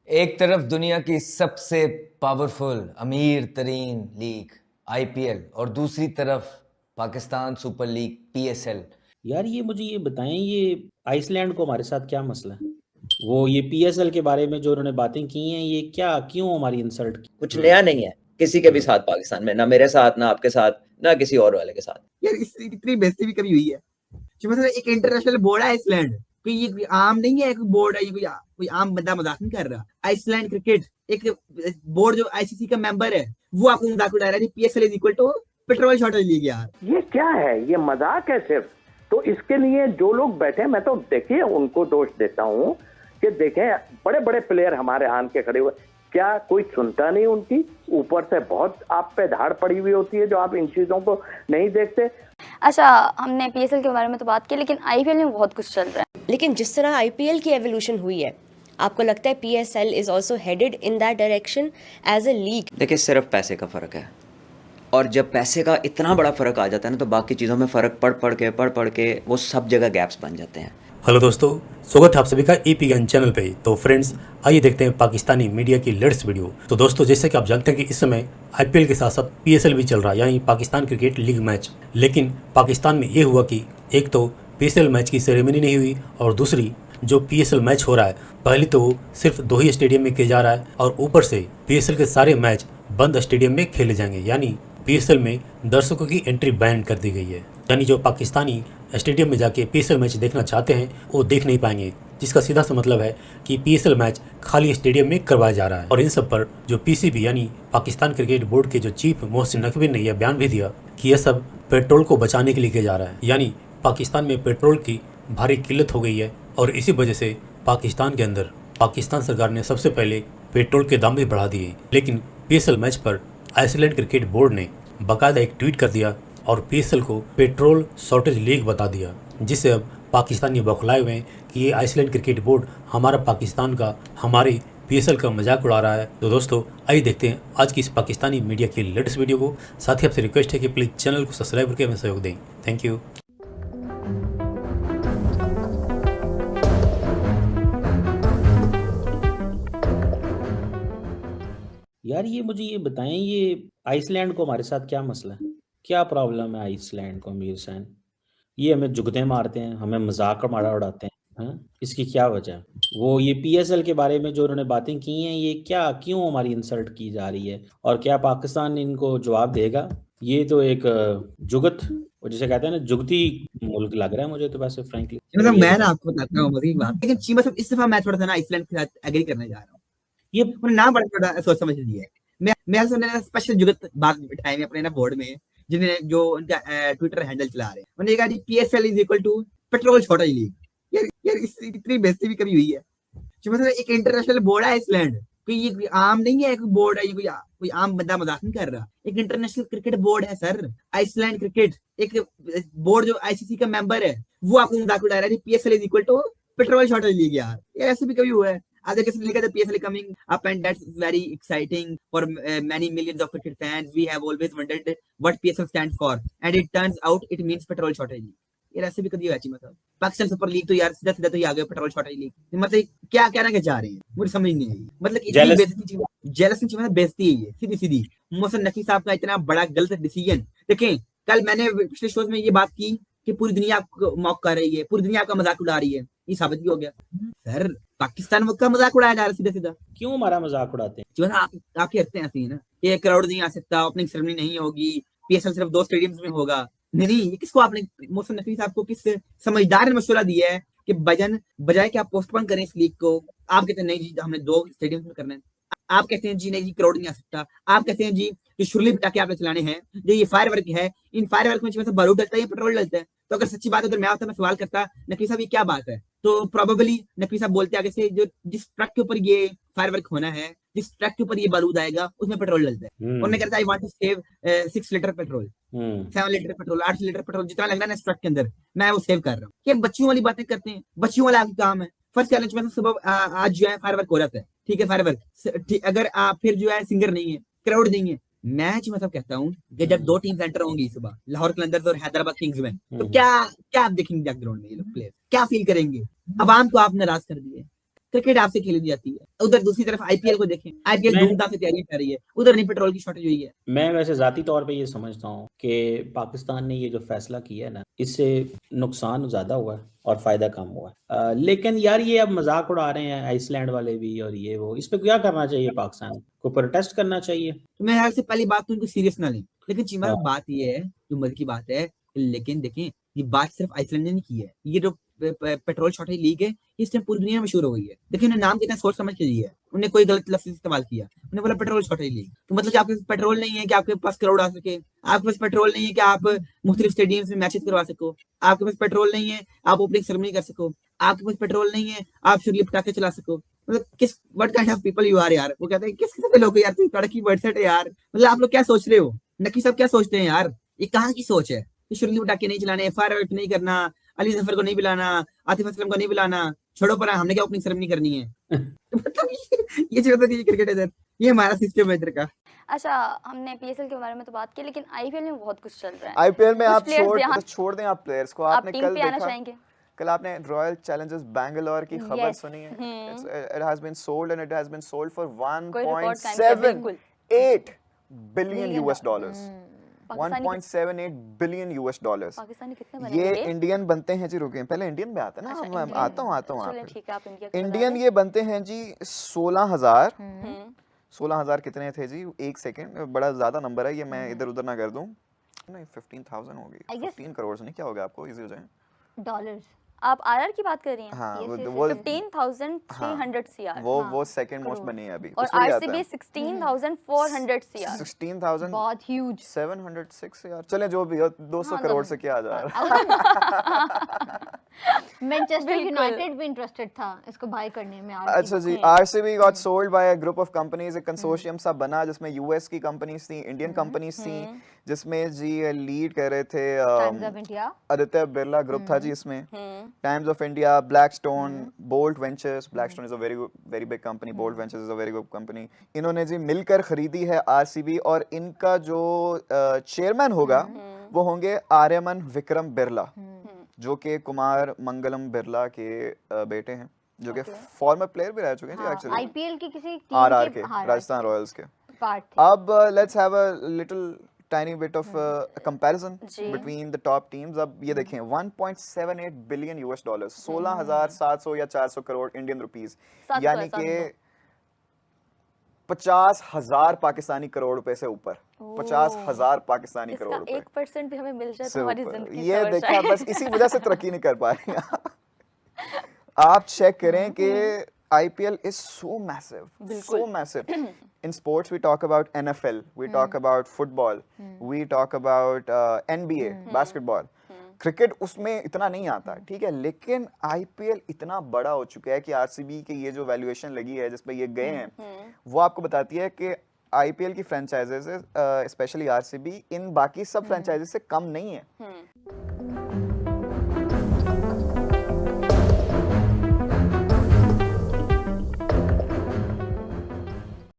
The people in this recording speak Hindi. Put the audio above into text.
एक तरफ दुनिया की सबसे पावरफुल अमीर तरीन लीग आईपीएल और दूसरी तरफ पाकिस्तान सुपर लीग पीएसएल। यार ये मुझे ये बताएं, ये आइसलैंड को हमारे साथ क्या मसला है? वो ये पीएसएल के बारे में जो उन्होंने बातें की हैं, ये क्या क्यों हमारी इंसल्ट की? कुछ नया नहीं है किसी के भी साथ पाकिस्तान में, ना मेरे साथ, ना आपके साथ, ना किसी और वाले के साथ। यार इससे इतनी बेइज्जती भी कभी हुई है कि मतलब एक इंटरनेशनल बोर्ड है आइसलैंड, कोई ये कोई आम नहीं है, कोई बोर्ड है, ये कोई आम बंदा मजाक नहीं कर रहा। आइसलैंड क्रिकेट एक बोर्ड जो आईसीसी का मेंबर है, वो आपको मजाक उड़ा रहा है। PSL is equal to petrol shortage league. यार ये क्या है? ये मजाक है सिर्फ। तो इसके लिए जो लोग बैठे, मैं तो देखिए उनको दोष देता हूँ कि देखें बड़े बड़े प्लेयर हमारे आन के खड़े हुए, क्या कोई सुनता नहीं उनकी? ऊपर से बहुत आप पे धाड़ पड़ी हुई होती है जो आप इन चीजों को नहीं देखते। अच्छा, हमने पीएसएल के बारे में तो बात की, लेकिन आईपीएल में बहुत कुछ चल रहा है। लेकिन जिस तरह आईपीएल की एवोल्यूशन हुई है, आपको लगता है PSL is also headed in that direction as a league? देखिए, सिर्फ पैसे का फर्क है, और जब पैसे का इतना बड़ा फर्क आ जाता है ना, तो बाकी चीज़ों में फर्क पढ़ के वो सब जगह गैप्स बन जाते हैं। हेलो दोस्तों, स्वागत है आप सभी का एपी ज्ञान चैनल पे। तो फ्रेंड्स, आइए देखते हैं पाकिस्तानी मीडिया की लेटेस्ट वीडियो। तो दोस्तों, जैसे कि आप जानते हैं कि इस समय आईपीएल के साथ साथ पीएसएल भी चल रहा है, यानी पाकिस्तान क्रिकेट लीग मैच। लेकिन पाकिस्तान में ये हुआ कि एक तो पीएसएल मैच की सेरेमनी नहीं हुई, और दूसरी जो पीएसएल मैच हो रहा है, पहले तो वो सिर्फ 2 ही स्टेडियम में किया जा रहा है, और ऊपर से पीएसएल के सारे मैच बंद स्टेडियम में खेले जाएंगे। यानी पीएसएल में दर्शकों की एंट्री बैन कर दी गई है। यानी जो पाकिस्तानी स्टेडियम में जाके पीएसएल मैच देखना चाहते हैं वो देख नहीं पाएंगे, जिसका सीधा सा मतलब है कि पीएसएल मैच खाली स्टेडियम में करवाया जा रहा है। और इन सब पर जो पीसीबी यानी पाकिस्तान क्रिकेट बोर्ड के जो चीफ मोहसिन नकवी ने यह बयान भी दिया कि यह सब पेट्रोल को बचाने के लिए किया जा रहा है। यानी पाकिस्तान में पेट्रोल की भारी किल्लत हो गई है, और इसी वजह से पाकिस्तान के अंदर पाकिस्तान सरकार ने सबसे पहले पेट्रोल के दाम भी बढ़ा दिए। लेकिन पीएसएल मैच पर आइसलैंड क्रिकेट बोर्ड ने बाकायदा एक ट्वीट कर दिया और पीएसएल को पेट्रोल शॉर्टेज लीग बता दिया, जिससे अब पाकिस्तानी बौखलाए हुए हैं कि ये आइसलैंड क्रिकेट बोर्ड हमारा पाकिस्तान का, हमारे पीएसएल का मजाक उड़ा रहा है। तो दोस्तों, आइए देखते हैं आज की इस पाकिस्तानी मीडिया की लेटेस्ट वीडियो को। साथ ही आपसे रिक्वेस्ट है कि प्लीज़ चैनल को सब्सक्राइब करके हमें सहयोग दें। Thank you. यार ये मुझे ये बताएं, ये आइसलैंड को हमारे साथ क्या मसला है? क्या प्रॉब्लम है आइसलैंड को? अमीर सैन ये हमें जुगते मारते हैं, हमें मजाक मारा उड़ाते हैं। हाँ, इसकी क्या वजह है? वो ये पीएसएल के बारे में जो उन्होंने बातें की हैं, ये क्या क्यों हमारी इंसल्ट की जा रही है, और क्या पाकिस्तान इनको जवाब देगा? ये तो एक जुगत, और जिसे कहते हैं ना, जुगती मुल्क लग रहा है मुझे तो, वैसे फ्रैंकली। मतलब मैं ना आपको बताता हूँ मजीद बात, लेकिन चीमा साहब इस दफा मैं थोड़ा सा ना आइसलैंड के साथ एग्री करने जा रहा हूँ। ये उन्होंने नाम बड़ा थोड़ा सोच समझ लिया है। मैं सुनने स्पेशल जुगत बात बिठाए में अपने ना बोर्ड में, जिन्हें जो उनका ट्विटर हैंडल चला रहे हैं, उन्होंने कहा जी PSL is equal to petrol shortage league. यार इससे इतनी बेइज्जती भी कभी हुई है कि मतलब एक इंटरनेशनल बोर्ड है आइसलैंड, कोई ये कोई आम नहीं है, कोई बोर्ड है, ये कोई आम बंदा मजाक नहीं कर रहा। एक इंटरनेशनल क्रिकेट बोर्ड है सर, आइसलैंड क्रिकेट एक बोर्ड जो आईसीसी का मेंबर है, वो आपको मजाक उड़ा रहा है। PSL is equal to petrol shortage league. यार ऐसे भी कभी हुआ है? Other cases like the PSL coming up, and that's very exciting for many millions of cricket fans. We have always wondered what PSL stands for, and it turns out it means petrol shortage. यार ऐसे भी कभी हुआ है? मतलब पाकिस्तान सुपर लीग तो यार सीधा सीधा तो ही आ गया पेट्रोल शॉर्टेज लीग। मतलब क्या कहना क्या चाह रहे हैं, मुझे समझ नहीं आई। मतलब इतनी बेइज्जती, जेलस की मतलब बेइज्जती है ये सीधी सीधी। मोहसिन नकवी साहब का इतना बड़ा गलत डिसीजन। देखें, कल मैंने पिछले शोज में ये बात की कि पूरी दुनिया आपको मॉक कर रही है, पूरी दुनिया आपका मजाक उड़ा रही है, ये साबित भी हो गया। सर पाकिस्तान का मजाक उड़ाया जा रहा है सीधा सीधा। क्यों हमारा मजाक उड़ाते हैं? जो है आपकी हरकतें ऐसी है ना, ये क्राउड नहीं आ सकता, ओपनिंग सेरेमनी नहीं होगी, पीएसएल सिर्फ 2 स्टेडियम्स में होगा। नहीं, ये किसको आपने, मोहसिन नकवी साहब को किस समझदार ने मशवरा दिया है कि बजाय कि आप पोस्टपोन करें इस लीग को, आप कहते हैं नहीं जी हमने 2 स्टेडियम्स में करना है। आप कहते हैं जी नहीं जी क्राउड नहीं आ सकता। आप कहते हैं जी जो शुरली पटाखे आपने चलाने हैं, जो ये फायरवर्क है, इन फायरवर्क में बारूद डलता है या पेट्रोल डलता है? तो अगर सच्ची बात है, अगर मैं होता, मैं सवाल करता नकवी साहब ये क्या बात है, तो प्रोबेबली नकवी साहब बोलते आगे से जो जिस ट्रक के ऊपर ये फायरवर्क होना है, जिस ट्रक के ऊपर ये बारूद आएगा, उसमें पेट्रोल डलता है। उन्होंने कहता है I want to save 6 litre petrol, 7 litre petrol, 8 litre petrol, जितना लगना है इस ट्रक के अंदर, मैं वो सेव कर रहा हूँ। ये बच्चों वाली बातें करते हैं, बच्चों वाला आपका काम है। फर्स्ट चैलेंज में सुबह आज जो है फायरवर्क हो जाता है, ठीक है फायरवर्क, अगर आप फिर जो है सिंगर नहीं है, क्राउड नहीं है, मैच मतलब कहता हूँ कि जब 2 टीम्स एंटर होंगी सुबह, लाहौर कलंदर्स और हैदराबाद किंग्स में, तो क्या आप देखेंगे बैकग्राउंड में ये लोग प्लेयर क्या फील करेंगे? अवाम को आप नाराज कर दिए, क्रिकेट आपसे खेली जाती है। उधर दूसरी तरफ आईपीएल को देखें, आईपीएल मैं धूमधाम से तैयारी कर रही है, उधर नहीं पेट्रोल की शॉर्टेज हुई है। मैं वैसे ज़ाती तौर पे ये समझता हूँ कि पाकिस्तान ने ये जो फैसला किया है ना, इससे नुकसान ज़्यादा हुआ है और फ़ायदा कम हुआ है। लेकिन यार ये अब मजाक उड़ा रहे हैं आइसलैंड वाले भी और ये वो, इस पे क्या करना चाहिए? पाकिस्तान को प्रोटेस्ट करना चाहिए। तो मेरे ख्याल से पहली बात तो उनको सीरियस ना लें। लेकिन चीमा हाँ। बात ये है, जो मजे की बात है, लेकिन देखें ये बात सिर्फ आइसलैंड ने नहीं की है। ये जो पेट्रोल शॉर्टेज लीग है, इस टाइम पूरी दुनिया में मशहूर हो गई है। देखिए उन्हें नाम कितना सोच समझ के दिया है, उन्हें कोई गलत लफ्ज इस्तेमाल किया, उन्हें बोला पेट्रोल शॉर्टेज लीग। तो मतलब कि आपके पास पेट्रोल नहीं है कि आपके पास क्राउड आ सके, आपके पास पेट्रोल नहीं है कि आप मुख्तलिफ स्टेडियम में मैचेस करवा सको, आपके पास पेट्रोल नहीं है आप ओपनिंग सेरेमनी कर सको, आपके पास पेट्रोल नहीं है आप शुगली पटाखे चला सको। मतलब किस what kind of people you are यार। वो कहते हैं किस किस्म के लोग हो यार, तुम तड़की वर्डसेट है यार। मतलब आप लोग क्या सोच रहे हो? नकी सब क्या सोचते हैं यार? ये कहाँ की सोच है कि शुगली पटाखे नहीं चलाने, फायर वर्क नहीं करना, अली जफर को नहीं बुलाना, आतिफ असलम को नहीं बुलाना, छोड़ो पर हमने क्या ओपनिंग सेरेमनी करनी है। मतलब ये जो होता है क्रिकेट इधर, ये हमारा सिस्टम है इधर का। अच्छा, हमने पीएसएल के बारे में तो बात की, लेकिन आईपीएल में बहुत कुछ चल रहा है। आईपीएल में कुछ आप players यहाँ- छोड़ दें आप प्लेयर्स को। आप आपने टीम कल पे आना देखा, चाहेंगे? कल आपने रॉयल चैलेंजर्स बैंगलोर की खबर Yes. सुनी है? It has been sold and it has been sold for कोई रिकॉर्ड टाइम पे, बिल्कुल। 1.78 billion US dollars. Pakistani 1.78 billion US dollars. Pakistani कितने ये बनेंगे? इंडियन बनते हैं जी, रुके पहले इंडियन में आता है ना। अच्छा, मैं इंडियन। आता हूँ चलिए आप। ठीक है, आप इंडिया का इंडियन बता ये बनते हैं जी 16,000। दें। 16,000 कितने थे जी? एक सेकंड, बड़ा ज्यादा नंबर है ये, मैं इधर उधर ना कर दूं। नहीं 15,000 होगी, I guess- 15 करोड़ से नहीं, क्या हो गया आपको? इजी हो जाए। डॉलर्स। आप आरआर की बात कर रही हैं? हाँ, Yes, वो yes, वो 15,300 सीआर वो सेकंड मोस्ट बनी है अभी। और उसमें भी आता आरसीबी है 16,400 सीआर। 16,706 बहुत ह्यूज। यार। चले जो भी हो, 200 हाँ, करोड़ तो- से क्या आ जा रहा है। मैनचेस्टर बिल्कुल। यूनाइटेड भी इंटरेस्टेड था इसको बाय करने में। अच्छा जी, RCB got sold by a group of companies. एक कंसोर्शियम सा बना जिसमें यूएस की कंपनीज थी, इंडियन कंपनीज थी, जिसमें जी लीड कर रहे थे times of India. Aditya Birla group था जी इसमें। Times of India, Blackstone, bolt ventures. Blackstone is a very big company, bolt ventures is a very good company. इन्होंने जी मिलकर खरीदी है आरसीबी, और इनका जो चेयरमैन होगा वो होंगे आर्यमन विक्रम बिरला, जो कि कुमार मंगलम बिरला के बेटे हैं, जो कि फॉर्मर प्लेयर भी रह चुके हैं जी एक्चुअली, आईपीएल की किसी टीम आरआर के के, राजस्थान रॉयल्स के। पार्ट थे। अब let's have a little tiny bit of comparison between the top teams. अब ये देखें 1.78 बिलियन यूएस डॉलर्स, 16,700 या 400 करोड़ इंडियन रुपीस, 700 यानी कि 50,000 पाकिस्तानी करोड़ रुपए से ऊपर। 50,000 पाकिस्तानी करोड़ इसका रुपए 1% भी हमें मिल जाए से तो हमारी ऊपर। जिंदगी ये सवर देखा, जाए। बस इसी वजह से तरक्की नहीं कर पा रही हैं। आप चेक करें कि IPL is so massive. In sports, we talk about NFL, we talk about football, we talk about NBA, basketball. Cricket उसमें इतना नहीं आता, ठीक है, लेकिन IPL इतना बड़ा हो चुका है कि आरसीबी की ये जो वैल्यूएशन लगी है जिस पे ये गए हैं, वो आपको बताती है कि IPL की फ्रेंचाइजेस, स्पेशली आरसीबी, इन बाकी सब फ्रेंचाइजेस से कम नहीं है।